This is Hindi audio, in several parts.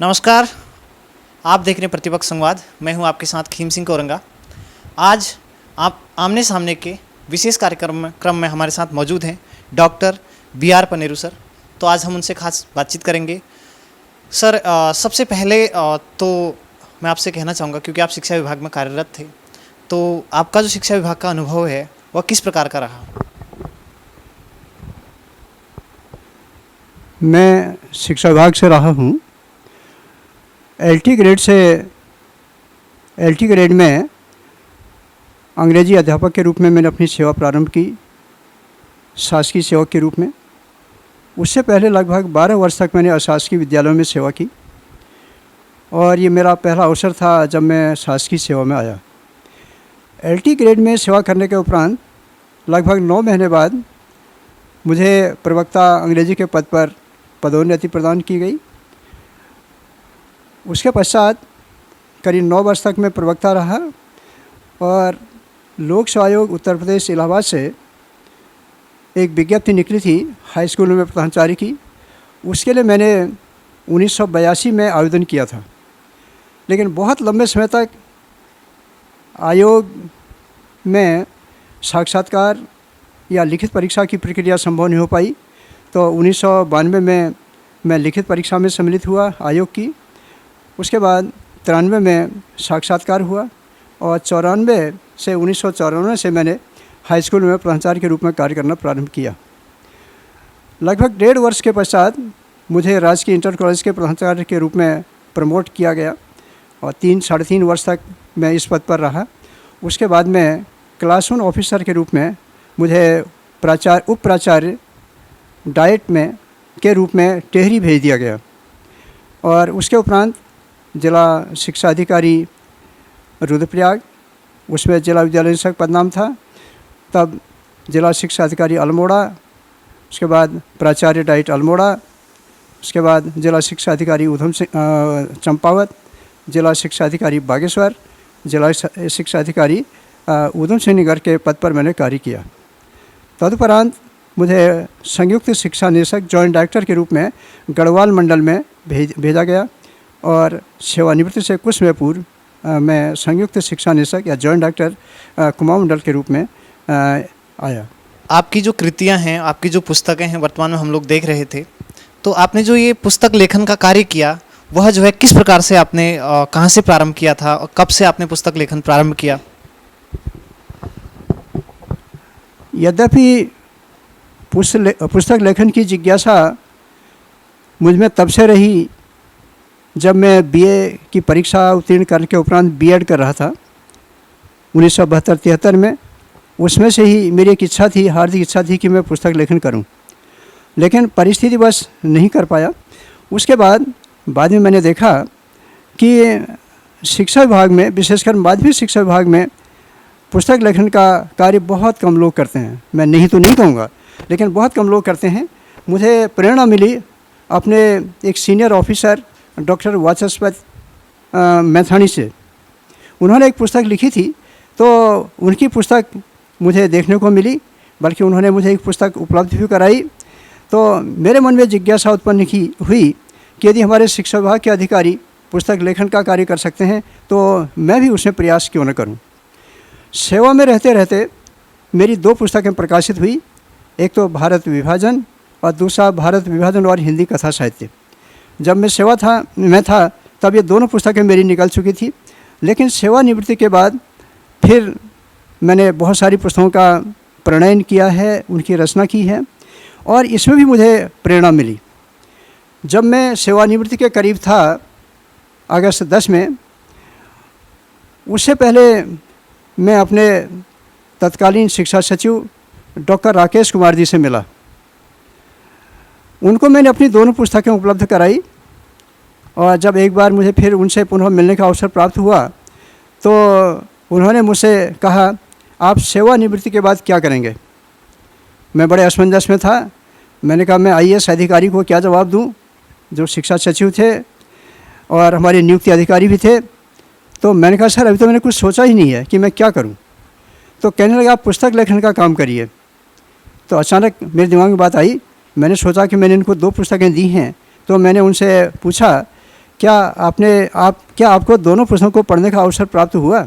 नमस्कार, आप देख रहे हैं प्रतिपक्ष संवाद। मैं हूं आपके साथ खीम सिंह कोरंगा। आज आप आमने सामने के विशेष क्रम में हमारे साथ मौजूद हैं डॉक्टर BR पनेरू सर। तो आज हम उनसे खास बातचीत करेंगे। सर, सबसे पहले तो मैं आपसे कहना चाहूँगा, क्योंकि आप शिक्षा विभाग में कार्यरत थे, तो आपका जो शिक्षा विभाग का अनुभव है वह किस प्रकार का रहा? मैं शिक्षा विभाग से रहा हूँ। LT ग्रेड में अंग्रेजी अध्यापक के रूप में मैंने अपनी सेवा प्रारंभ की, शासकीय सेवक के रूप में। उससे पहले लगभग 12 वर्ष तक मैंने अशासकीय विद्यालयों में सेवा की और ये मेरा पहला अवसर था जब मैं शासकीय सेवा में आया। LT ग्रेड में सेवा करने के उपरांत लगभग 9 महीने बाद मुझे प्रवक्ता अंग्रेजी के पद पर पदोन्नति प्रदान की गई। उसके पश्चात करीब 9 वर्ष तक मैं प्रवक्ता रहा और लोक सेवा आयोग उत्तर प्रदेश इलाहाबाद से एक विज्ञप्ति निकली थी हाई स्कूल में प्रधानाचार्य की। उसके लिए मैंने 1982 में आवेदन किया था, लेकिन बहुत लंबे समय तक आयोग में साक्षात्कार या लिखित परीक्षा की प्रक्रिया संभव नहीं हो पाई। तो 1992 में मैं लिखित परीक्षा में सम्मिलित हुआ आयोग की। उसके बाद 93 में साक्षात्कार हुआ और 1994 से मैंने हाई स्कूल में प्रधानाचार्य के रूप में कार्य करना प्रारंभ किया। लगभग 1.5 वर्ष के पश्चात मुझे राजकीय इंटर कॉलेज के प्रधानाचार्य के रूप में प्रमोट किया गया और 3-3.5 वर्ष तक मैं इस पद पर रहा। उसके बाद में क्लास 1 ऑफिसर के रूप में मुझे उप प्राचार्य डाइट में के रूप में टेहरी भेज दिया गया और उसके उपरांत जिला शिक्षा अधिकारी रुद्रप्रयाग, उसमें जिला विद्यालय निरीक्षक पदनाम था, तब जिला शिक्षा अधिकारी अल्मोड़ा, उसके बाद प्राचार्य डाइट अल्मोड़ा, उसके बाद जिला शिक्षा अधिकारी उधम सिंह चंपावत, जिला शिक्षा अधिकारी बागेश्वर, जिला शिक्षा अधिकारी उधम सिंह नगर के पद पर मैंने कार्य किया। तदुपरांत मुझे संयुक्त शिक्षा निदेशक जॉइंट डायरेक्टर के रूप में गढ़वाल मंडल में भेजा गया और सेवानिवृत्ति से कुछ समय पूर्व मैं संयुक्त शिक्षा निदेशक या जॉइंट डायरेक्टर कुमाऊं मंडल के रूप में आया। आपकी जो कृतियां हैं, आपकी जो पुस्तकें हैं, वर्तमान में हम लोग देख रहे थे, तो आपने जो ये पुस्तक लेखन का कार्य किया वह जो है किस प्रकार से आपने कहाँ से प्रारंभ किया था और कब से आपने पुस्तक लेखन प्रारंभ किया? यद्यपि पुस्तक लेखन की जिज्ञासा मुझ में तब से रही जब मैं BA की परीक्षा उत्तीर्ण करने के उपरांत B.Ed कर रहा था 1972-73 में। उसमें से ही मेरी एक इच्छा थी, हार्दिक इच्छा थी कि मैं पुस्तक लेखन करूं, लेकिन परिस्थिति बस नहीं कर पाया। उसके बाद में मैंने देखा कि शिक्षा विभाग में, विशेषकर माध्यमिक शिक्षा विभाग में पुस्तक लेखन का कार्य बहुत कम लोग करते हैं। मैं नहीं कहूँगा, लेकिन बहुत कम लोग करते हैं। मुझे प्रेरणा मिली अपने एक सीनियर ऑफिसर डॉक्टर वाचस्पति मैथानी से। उन्होंने एक पुस्तक लिखी थी, तो उनकी पुस्तक मुझे देखने को मिली, बल्कि उन्होंने मुझे एक पुस्तक उपलब्ध भी कराई। तो मेरे मन में जिज्ञासा उत्पन्न हुई कि यदि हमारे शिक्षा विभाग के अधिकारी पुस्तक लेखन का कार्य कर सकते हैं तो मैं भी उसमें प्रयास क्यों न करूं। सेवा में रहते रहते मेरी 2 पुस्तकें प्रकाशित हुई, एक तो भारत विभाजन और दूसरा भारत विभाजन और हिंदी कथा साहित्य। जब मैं सेवा में था तब ये दोनों पुस्तकें मेरी निकल चुकी थी, लेकिन सेवानिवृत्ति के बाद फिर मैंने बहुत सारी पुस्तकों का प्रणयन किया है, उनकी रचना की है और इसमें भी मुझे प्रेरणा मिली। जब मैं सेवानिवृत्ति के करीब था अगस्त 10 में, उससे पहले मैं अपने तत्कालीन शिक्षा सचिव डॉक्टर राकेश कुमार जी से मिला। उनको मैंने अपनी दोनों पुस्तकें उपलब्ध कराई और जब एक बार मुझे फिर उनसे पुनः मिलने का अवसर प्राप्त हुआ तो उन्होंने मुझसे कहा, आप सेवानिवृत्ति के बाद क्या करेंगे? मैं बड़े असमंजस में था। मैंने कहा, मैं IAS अधिकारी को क्या जवाब दूं, जो शिक्षा सचिव थे और हमारे नियुक्ति अधिकारी भी थे। तो मैंने कहा, सर अभी तो मैंने कुछ सोचा ही नहीं है कि मैं क्या करूं। तो कहने लगा, आप पुस्तक लेखन का काम करिए। तो अचानक मेरे दिमाग में बात आई। मैंने सोचा कि मैंने इनको 2 पुस्तकें दी हैं, तो मैंने उनसे पूछा क्या आपको दोनों पुस्तकों को पढ़ने का अवसर प्राप्त हुआ?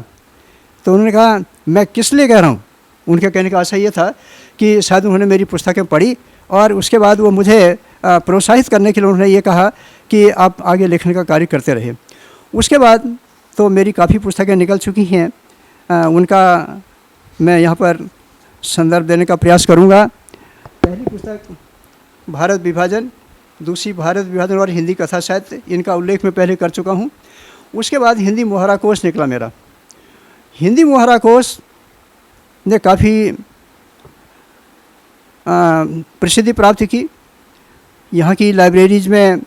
तो उन्होंने कहा, मैं किस लिए कह रहा हूँ। उनके कहने का आशय ये था कि शायद उन्होंने मेरी पुस्तकें पढ़ी और उसके बाद वो मुझे प्रोत्साहित करने के लिए उन्होंने ये कहा कि आप आगे लिखने का कार्य करते रहे। उसके बाद तो मेरी काफ़ी पुस्तकें निकल चुकी हैं, उनका मैं यहाँ पर संदर्भ देने का प्रयास करूँगा। पहली पुस्तक भारत विभाजन, दूसरी भारत विभाजन और हिंदी कथा साहित्य, इनका उल्लेख मैं पहले कर चुका हूँ। उसके बाद हिंदी मुहावरा कोश निकला मेरा। हिंदी मुहावरा कोश ने काफ़ी प्रसिद्धि प्राप्त की। यहाँ की लाइब्रेरीज में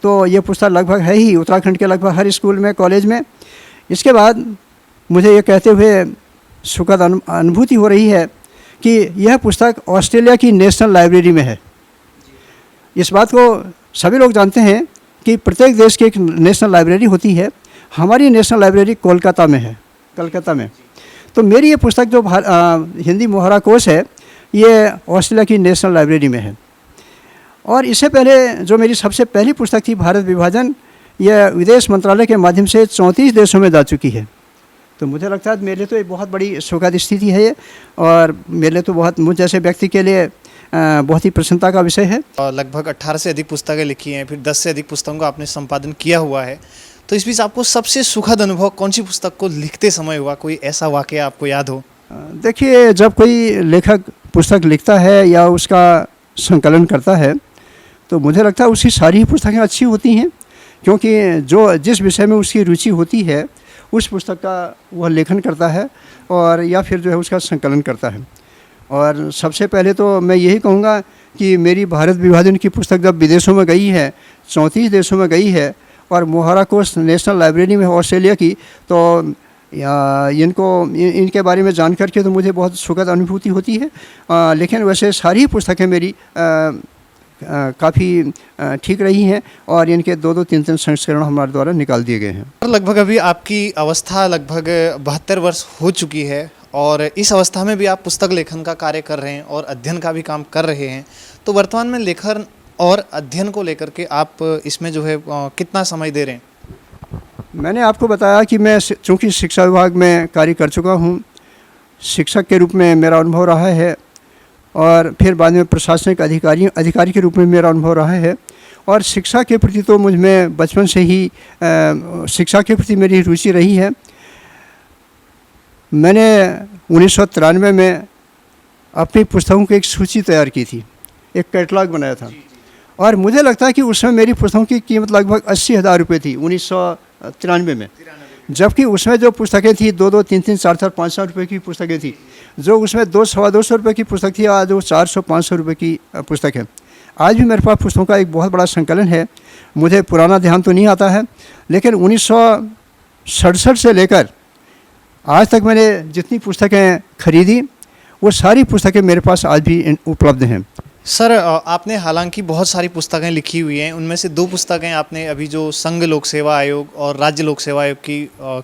तो ये पुस्तक लगभग है ही, उत्तराखंड के लगभग हर स्कूल में, कॉलेज में। इसके बाद मुझे ये कहते हुए सुखद अनुभूति हो रही है कि यह पुस्तक ऑस्ट्रेलिया की नेशनल लाइब्रेरी में है। इस बात को सभी लोग जानते हैं कि प्रत्येक देश की एक नेशनल लाइब्रेरी होती है। हमारी नेशनल लाइब्रेरी कोलकाता में है, कलकत्ता में। तो मेरी ये पुस्तक जो हिंदी मुहावरा कोश है, ये ऑस्ट्रेलिया की नेशनल लाइब्रेरी में है। और इससे पहले जो मेरी सबसे पहली पुस्तक थी भारत विभाजन, यह विदेश मंत्रालय के माध्यम से 34 देशों में जा चुकी है। तो मुझे लगता है मेरे लिए तो एक बहुत बड़ी सुखद स्थिति है ये, और मेरे लिए तो बहुत, मुझ जैसे व्यक्ति के लिए बहुत ही प्रसन्नता का विषय है। लगभग 18 से अधिक पुस्तकें लिखी हैं, फिर 10 से अधिक पुस्तकों का आपने संपादन किया हुआ है। तो इस बीच आपको सबसे सुखद अनुभव कौन सी पुस्तक को लिखते समय हुआ? कोई ऐसा वाक़या आपको याद हो? देखिए, जब कोई लेखक पुस्तक लिखता है या उसका संकलन करता है, तो मुझे लगता है उसकी सारी ही पुस्तकें अच्छी होती हैं, क्योंकि जिस विषय में उसकी रुचि होती है उस पुस्तक का वह लेखन करता है और या फिर जो है उसका संकलन करता है। और सबसे पहले तो मैं यही कहूँगा कि मेरी भारत विभाजन की पुस्तक जब विदेशों में गई है, 34 देशों में गई है, और मुहावरा कोश नेशनल लाइब्रेरी में ऑस्ट्रेलिया की, तो इनके बारे में जान करके तो मुझे बहुत सुखद अनुभूति होती है। लेकिन वैसे सारी पुस्तकें मेरी काफ़ी ठीक रही हैं और इनके 2-2, 3-3 संस्करण हमारे द्वारा निकाल दिए गए हैं। लगभग अभी आपकी अवस्था लगभग 72 वर्ष हो चुकी है, और इस अवस्था में भी आप पुस्तक लेखन का कार्य कर रहे हैं और अध्ययन का भी काम कर रहे हैं। तो वर्तमान में लेखन और अध्ययन को लेकर के आप इसमें जो है कितना समय दे रहे हैं? मैंने आपको बताया कि मैं चूँकि शिक्षा विभाग में कार्य कर चुका हूँ, शिक्षक के रूप में मेरा अनुभव रहा है, और फिर बाद में प्रशासनिक अधिकारी के रूप में मेरा अनुभव रहा है। और शिक्षा के प्रति तो मुझ में बचपन से ही शिक्षा के प्रति मेरी रुचि रही है। मैंने 1993 में अपनी पुस्तकों की एक सूची तैयार की थी, एक कैटलॉग बनाया था, और मुझे लगता है कि उसमें मेरी पुस्तकों की कीमत लगभग 80,000 रुपये थी 1993 में। जबकि उसमें जो पुस्तकें थी 2-2, 3-3, 4-4, 500 रुपये की पुस्तकें थी। जो उसमें 200-250 रुपये की पुस्तक थी, आज वो 400-500 रुपये की पुस्तक है। आज भी मेरे पास पुस्तकों का एक बहुत बड़ा संकलन है। मुझे पुराना ध्यान तो नहीं आता है, लेकिन 1967 से लेकर आज तक मैंने जितनी पुस्तकें खरीदी, वो सारी पुस्तकें मेरे पास आज भी उपलब्ध हैं। सर, आपने हालांकि बहुत सारी पुस्तकें लिखी हुई हैं, उनमें से 2 पुस्तकें आपने अभी जो संघ लोक सेवा आयोग और राज्य लोक सेवा आयोग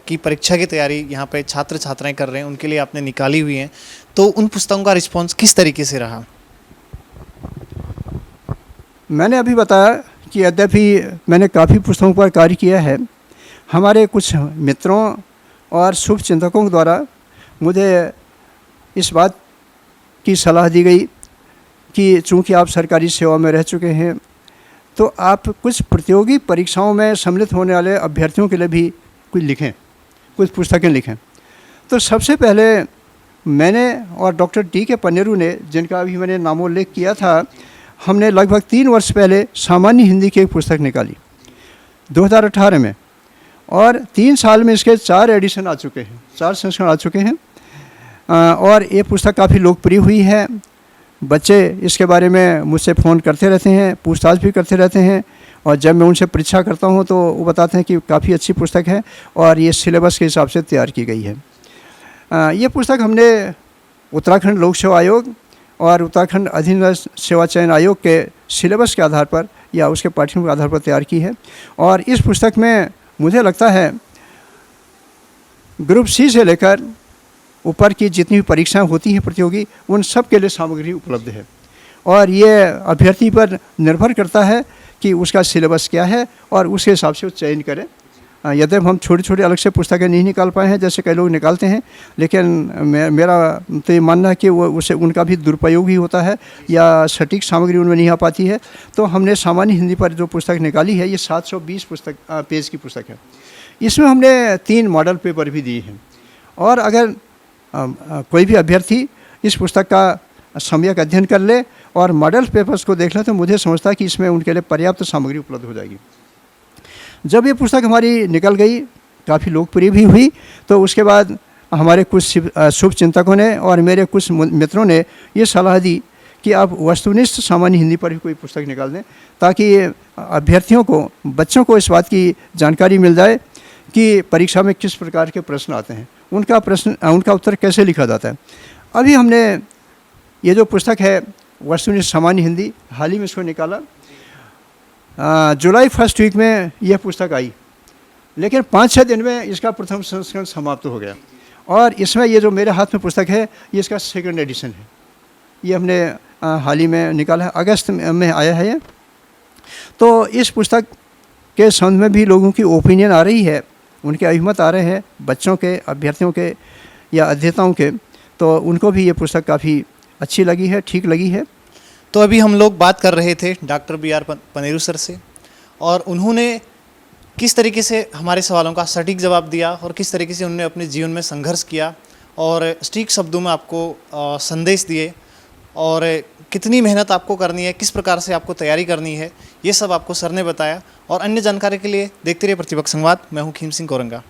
की परीक्षा की तैयारी यहाँ पे छात्र छात्राएं कर रहे हैं, उनके लिए आपने निकाली हुई हैं। तो उन पुस्तकों का रिस्पॉन्स किस तरीके से रहा? मैंने अभी बताया कि यद्यपि मैंने काफ़ी पुस्तकों पर कार्य किया है, हमारे कुछ मित्रों और शुभ चिंतकों द्वारा मुझे इस बात की सलाह दी गई कि चूँकि आप सरकारी सेवा में रह चुके हैं, तो आप कुछ प्रतियोगी परीक्षाओं में सम्मिलित होने वाले अभ्यर्थियों के लिए भी कुछ लिखें, कुछ पुस्तकें लिखें। तो सबसे पहले मैंने और डॉक्टर टी.के. पन्नेरू ने, जिनका अभी मैंने नामोल्लेख किया था, हमने लगभग 3 वर्ष पहले सामान्य हिंदी की एक पुस्तक निकाली 2018 में, और 3 साल में इसके 4 एडिशन आ चुके हैं, 4 संस्करण आ चुके हैं। और ये पुस्तक काफ़ी लोकप्रिय हुई है। बच्चे इसके बारे में मुझसे फ़ोन करते रहते हैं, पूछताछ भी करते रहते हैं, और जब मैं उनसे परीक्षा करता हूं तो वो बताते हैं कि काफ़ी अच्छी पुस्तक है और ये सिलेबस के हिसाब से तैयार की गई है। ये पुस्तक हमने उत्तराखंड लोक सेवा आयोग और उत्तराखंड अधीनस्थ सेवा चयन आयोग के सिलेबस के आधार पर या उसके पाठ्यक्रम के आधार पर तैयार की है। और इस पुस्तक में मुझे लगता है ग्रुप सी से लेकर ऊपर की जितनी भी परीक्षाएं होती हैं प्रतियोगी, उन सब के लिए सामग्री उपलब्ध है। और ये अभ्यर्थी पर निर्भर करता है कि उसका सिलेबस क्या है और उसके हिसाब से वो चयन करें। यद्यपि हम छोटे छोटे अलग से पुस्तकें नहीं निकाल पाए हैं जैसे कई लोग निकालते हैं, लेकिन मेरा तो ये मानना है कि वो उससे उनका भी दुरुपयोग ही होता है या सटीक सामग्री उनमें नहीं आ पाती है। तो हमने सामान्य हिंदी पर जो पुस्तक निकाली है ये 720 पेज की पुस्तक है। इसमें हमने 3 मॉडल पेपर भी दिए हैं और अगर कोई भी अभ्यर्थी इस पुस्तक का सम्यक अध्ययन कर ले और मॉडल पेपर्स को देख ले तो मुझे समझता है कि इसमें उनके लिए पर्याप्त सामग्री उपलब्ध हो जाएगी। जब ये पुस्तक हमारी निकल गई, काफ़ी लोकप्रिय भी हुई, तो उसके बाद हमारे कुछ शुभ चिंतकों ने और मेरे कुछ मित्रों ने ये सलाह दी कि आप वस्तुनिष्ठ सामान्य हिंदी पर भी कोई पुस्तक निकाल दें ताकि अभ्यर्थियों को, बच्चों को इस बात की जानकारी मिल जाए कि परीक्षा में किस प्रकार के प्रश्न आते हैं, उनका उत्तर कैसे लिखा जाता है। अभी हमने ये जो पुस्तक है वस्तुनिष्ठ सामान्य हिंदी, हाल ही में इसको निकाला। जुलाई फर्स्ट वीक में यह पुस्तक आई, लेकिन 5-6 दिन में इसका प्रथम संस्करण समाप्त हो गया और इसमें ये जो मेरे हाथ में पुस्तक है ये इसका 2nd एडिशन है। ये हमने हाल ही में निकाला है, अगस्त में आया है ये। तो इस पुस्तक के संबंध में भी लोगों की ओपिनियन आ रही है, उनके अभिमत आ रहे हैं, बच्चों के, अभ्यर्थियों के या अध्येताओं के, तो उनको भी ये पुस्तक काफ़ी अच्छी लगी है, ठीक लगी है। तो अभी हम लोग बात कर रहे थे डॉक्टर BR पनेरू सर से और उन्होंने किस तरीके से हमारे सवालों का सटीक जवाब दिया और किस तरीके से उन्होंने अपने जीवन में संघर्ष किया और सटीक शब्दों में आपको संदेश दिए और कितनी मेहनत आपको करनी है, किस प्रकार से आपको तैयारी करनी है, ये सब आपको सर ने बताया। और अन्य जानकारी के लिए देखते रहिए प्रतिपक्ष संवाद। मैं हूँ खीम सिंह कोरंगा।